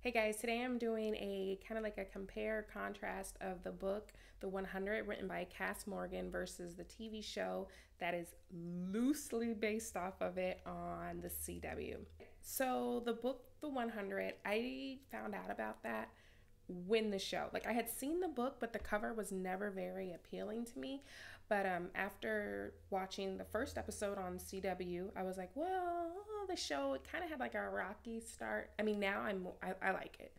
Hey guys, today I'm doing a kind of like a compare contrast of the book, The 100, written by Kass Morgan, versus the TV show that is loosely based off of it on the CW. So, the book, The 100, I found out about that when the show. Like I had seen the book, but the cover was never very appealing to me. But after watching the first episode on CW, I was like, well, the show it kind of had like a rocky start. I mean, now I like it.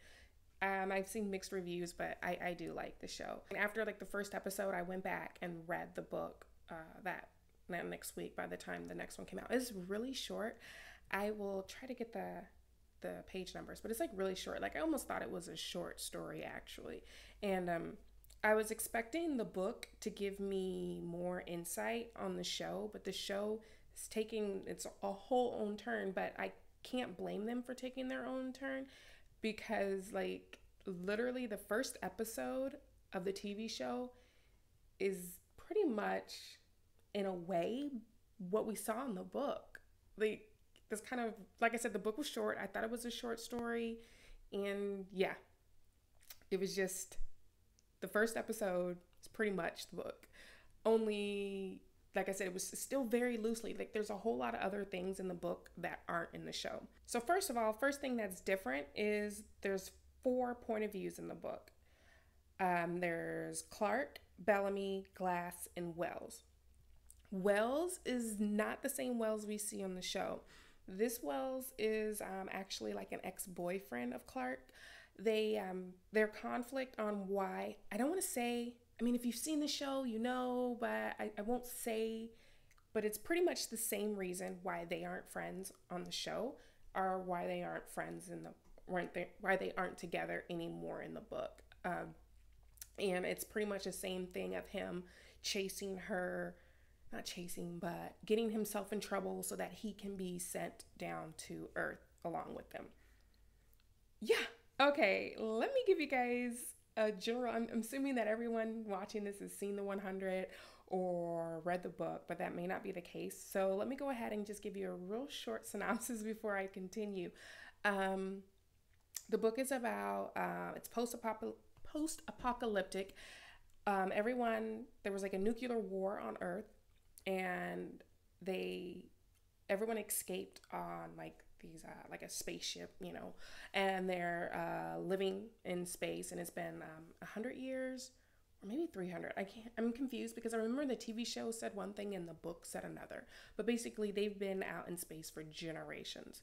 I've seen mixed reviews, but I do like the show. And after like the first episode, I went back and read the book that next week. By the time the next one came out, it's really short. I will try to get the page numbers, but it's like really short. Like I almost thought it was a short story actually. And I was expecting the book to give me more insight on the show, but the show is taking it's a whole own turn, but I can't blame them for taking their own turn because like literally the first episode of the TV show is pretty much in a way what we saw in the book. Like this kind of like I said, the book was short. I thought it was a short story, and yeah, it was just the first episode is pretty much the book. Only like I said, it was still very loosely. Like there's a whole lot of other things in the book that aren't in the show. So first of all, first thing that's different is there's four point of views in the book. There's Clark, Bellamy, Glass, and Wells. Wells is not the same Wells we see on the show. This Wells is actually like an ex-boyfriend of Clark. Their conflict on why, I don't want to say, I mean, if you've seen the show, you know, but I won't say, but it's pretty much the same reason why they aren't friends on the show or why they aren't friends in the, why they aren't together anymore in the book. And it's pretty much the same thing of him chasing her, not chasing, but getting himself in trouble so that he can be sent down to Earth along with them. Yeah. Okay. Let me give you guys a general. I'm assuming that everyone watching this has seen the 100 or read the book, but that may not be the case. So let me go ahead and just give you a real short synopsis before I continue. The book is about, it's post-apocalyptic. There was like a nuclear war on Earth, and everyone escaped on like these like a spaceship, you know, and they're living in space, and it's been 100 years or maybe 300. I'm confused because I remember the TV show said one thing and the book said another, but basically they've been out in space for generations,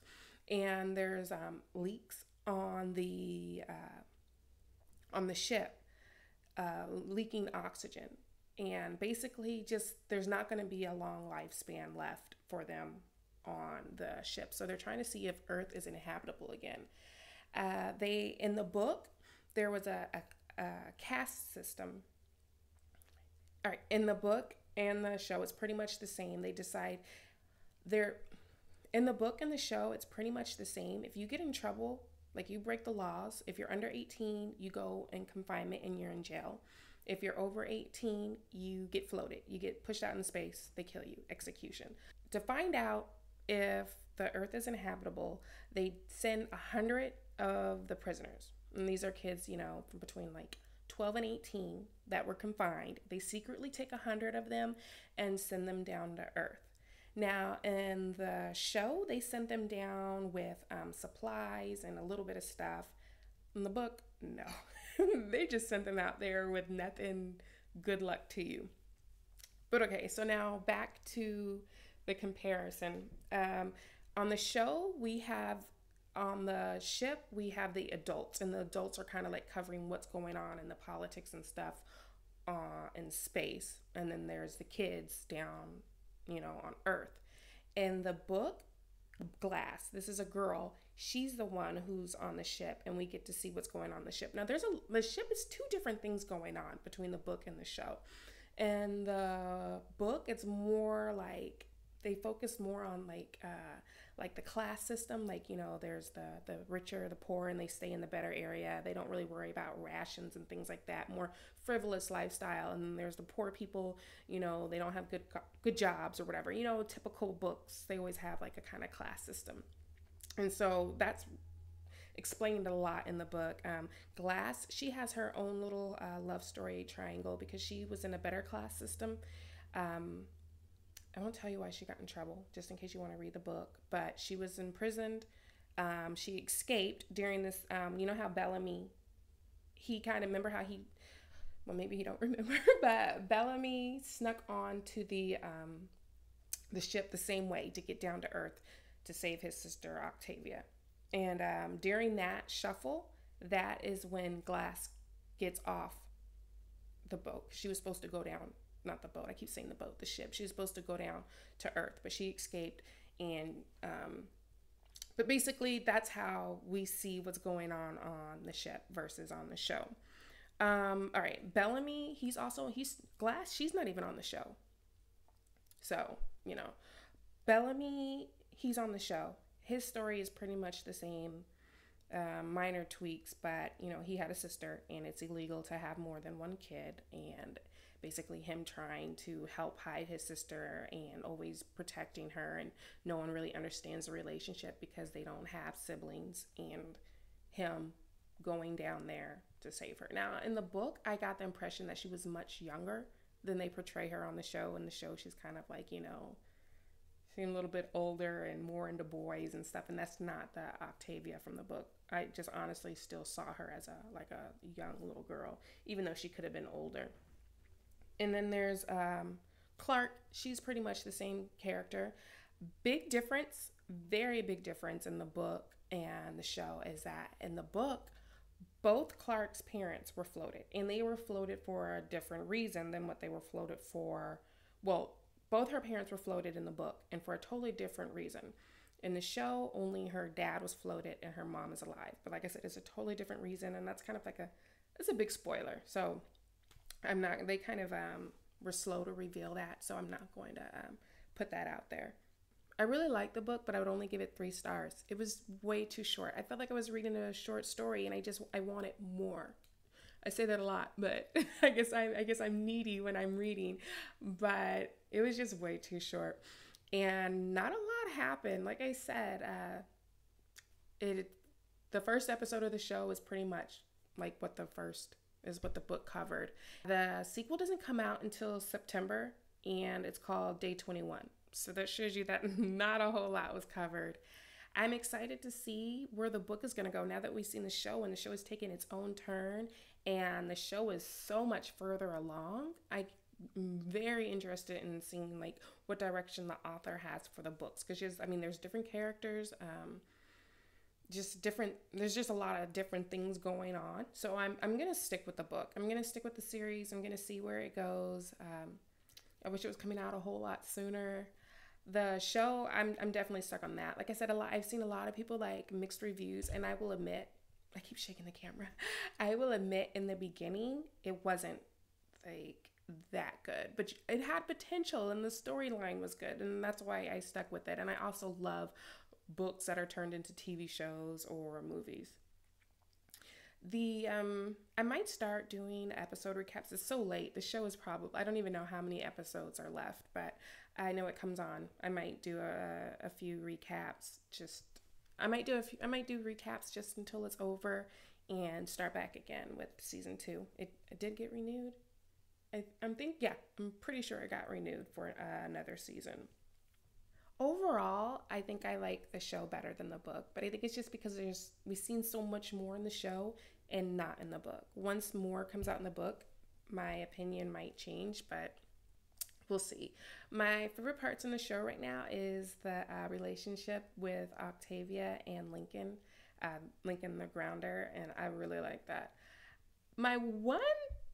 and there's leaks on the ship, leaking oxygen. And basically, just there's not going to be a long lifespan left for them on the ship. So they're trying to see if Earth is inhabitable again. In the book, there was a caste system. All right, in the book and the show, it's pretty much the same. They decide in the book and the show, it's pretty much the same. If you get in trouble, like you break the laws, if you're under 18, you go in confinement and you're in jail. If you're over 18, you get floated. You get pushed out in space. They kill you. Execution. To find out if the Earth is inhabitable, they send 100 of the prisoners. And these are kids, you know, from between like 12 and 18 that were confined. They secretly take 100 of them and send them down to Earth. Now, in the show, they sent them down with supplies and a little bit of stuff. In the book, no. They just sent them out there with nothing. Good luck to you. But okay, so now back to the comparison. On the show, on the ship, we have the adults, and the adults are kind of like covering what's going on in the politics and stuff in space. And then there's the kids down, you know, on Earth. In the book, Glass, this is a girl, she's the one who's on the ship, and we get to see what's going on the ship. Now the ship is two different things going on between the book and the show. In the book, it's more like they focus more on like the class system. Like, you know, there's the richer, the poor, and they stay in the better area. They don't really worry about rations and things like that. More frivolous lifestyle. And then there's the poor people, you know, they don't have good jobs or whatever. You know, typical books, they always have like a kind of class system. And so explained a lot in the book. Glass, she has her own little love story triangle because she was in a better class system. Um, I won't tell you why she got in trouble, just in case you want to read the book. But she was imprisoned. She escaped during this. You know how Bellamy, he kind of remember how he, well, maybe he don't remember, but Bellamy snuck on to the ship the same way to get down to Earth to save his sister Octavia. And during that shuffle, that is when Glass gets off the boat. She was supposed to go down, not the boat. I keep saying the boat, the ship. She was supposed to go down to Earth, but she escaped. And but basically, that's how we see what's going on the ship versus on the show. All right, Bellamy. He's Glass. She's not even on the show. So Bellamy. He's on the show. His story is pretty much the same. Minor tweaks, but he had a sister and it's illegal to have more than one kid, and basically him trying to help hide his sister and always protecting her, and no one really understands the relationship because they don't have siblings, and him going down there to save her. Now in the book I got the impression that she was much younger than they portray her on the show. In the show she's kind of like seemed a little bit older and more into boys and stuff, and that's not the Octavia from the book. I just honestly still saw her as a young little girl, even though she could have been older. And then there's Clark. She's pretty much the same character. Big difference, very big difference in the book and the show is that in the book, both Clark's parents were floated, and they were floated for a different reason than what they were floated for. Well, both her parents were floated in the book, and for a totally different reason. In the show, only her dad was floated and her mom is alive. But like I said, it's a totally different reason, and that's kind of it's a big spoiler. So they kind of were slow to reveal that, so I'm not going to put that out there. I really liked the book, but I would only give it 3 stars. It was way too short. I felt like I was reading a short story, and I wanted more. I say that a lot, but I guess I'm needy when I'm reading, but it was just way too short, and not a lot happened. Like I said, the first episode of the show is pretty much like what the book covered. The sequel doesn't come out until September, and it's called Day 21. So that shows you that not a whole lot was covered. I'm excited to see where the book is going to go now that we've seen the show, and the show is taking its own turn, and the show is so much further along. I'm very interested in seeing what direction the author has for the books, because there's different characters, there's just a lot of different things going on. So I'm going to stick with the book. I'm going to stick with the series. I'm going to see where it goes. I wish it was coming out a whole lot sooner. The show, I'm definitely stuck on that. Like I said, I've seen a lot of people mixed reviews, and I will admit, I keep shaking the camera. I will admit in the beginning, it wasn't that good, but it had potential and the storyline was good, and that's why I stuck with it. And I also love books that are turned into TV shows or movies. I might start doing episode recaps. It's so late. The show is I don't even know how many episodes are left, but I know it comes on. I might do a few recaps. I might do recaps just until it's over and start back again with season 2. It did get renewed. I'm pretty sure it got renewed for another season. Overall, I think I like the show better than the book, but I think it's just because we've seen so much more in the show and not in the book. Once more comes out in the book, my opinion might change, but we'll see. My favorite parts in the show right now is the relationship with Octavia and Lincoln the Grounder, and I really like that. My one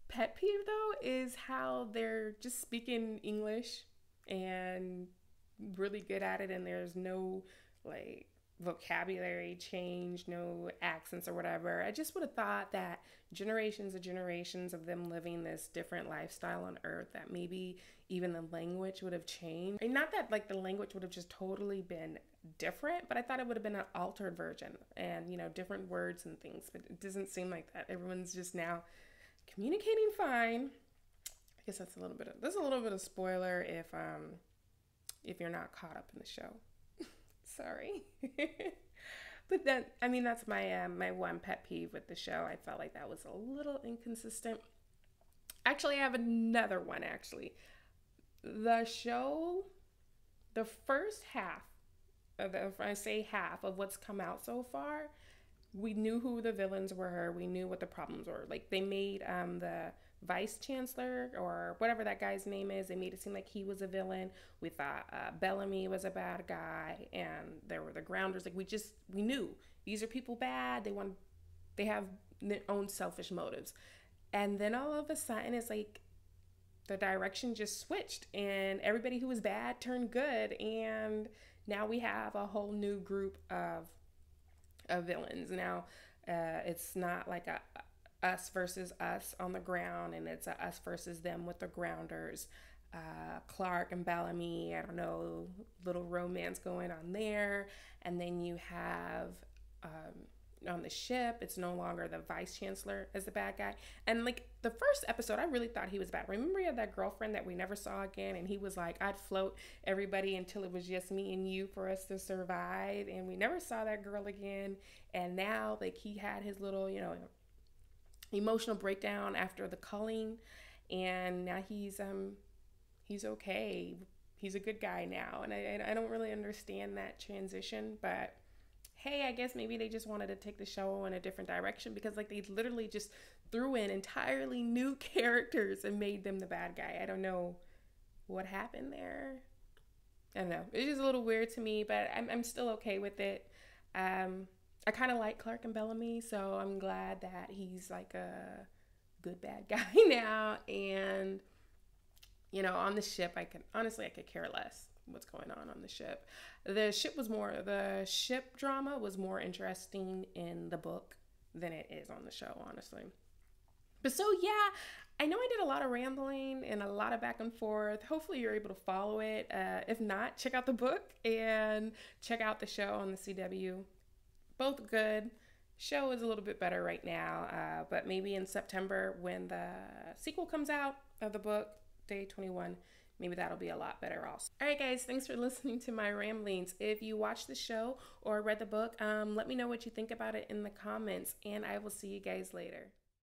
pet peeve, though, is how they're just speaking English and really good at it, and there's no vocabulary change, no accents or whatever. I just would have thought that generations and generations of them living this different lifestyle on Earth, that maybe even the language would have changed. And not that the language would have just totally been different, but I thought it would have been an altered version and different words and things, but it doesn't seem like that. Everyone's just now communicating fine. I guess that's a little bit of spoiler if you're not caught up in the show. Sorry. But then, I mean, that's my my one pet peeve with the show. I felt like that was a little inconsistent. Actually, I have another one. Actually, the show, the first half of the, if I say half of what's come out so far, we knew who the villains were. We knew what the problems were. Like they made the vice chancellor or whatever that guy's name is. They made it seem like he was a villain. We thought Bellamy was a bad guy, and there were the grounders. Like we knew these are people bad. They have their own selfish motives, and then all of a sudden it's like the direction just switched, and everybody who was bad turned good, and now we have a whole new group of villains. Now, it's not like a us versus us on the ground, and it's a us versus them with the grounders. Clark and Bellamy, I don't know, little romance going on there. And then you have on the ship, it's no longer the vice chancellor as the bad guy. And like the first episode, I really thought he was bad. Remember, he had that girlfriend that we never saw again, and he was like, I'd float everybody until it was just me and you for us to survive. And we never saw that girl again. And now, like, he had his little, emotional breakdown after the culling, and now he's okay. He's a good guy now, and I don't really understand that transition, but hey, I guess maybe they just wanted to take the show in a different direction, because like they literally just threw in entirely new characters and made them the bad guy. I don't know what happened there. I don't know. It's just a little weird to me, but I'm still okay with it. I kind of like Clark and Bellamy, so I'm glad that he's like a good bad guy now. And on the ship, I could care less what's going on the ship. The ship drama was more interesting in the book than it is on the show, honestly. But so yeah, I know I did a lot of rambling and a lot of back and forth. Hopefully you're able to follow it. If not, check out the book and check out the show on the CW. Both good. Show is a little bit better right now, but maybe in September when the sequel comes out of the book, Day 21, maybe that'll be a lot better also. All right, guys, thanks for listening to my ramblings. If you watched the show or read the book, let me know what you think about it in the comments, and I will see you guys later.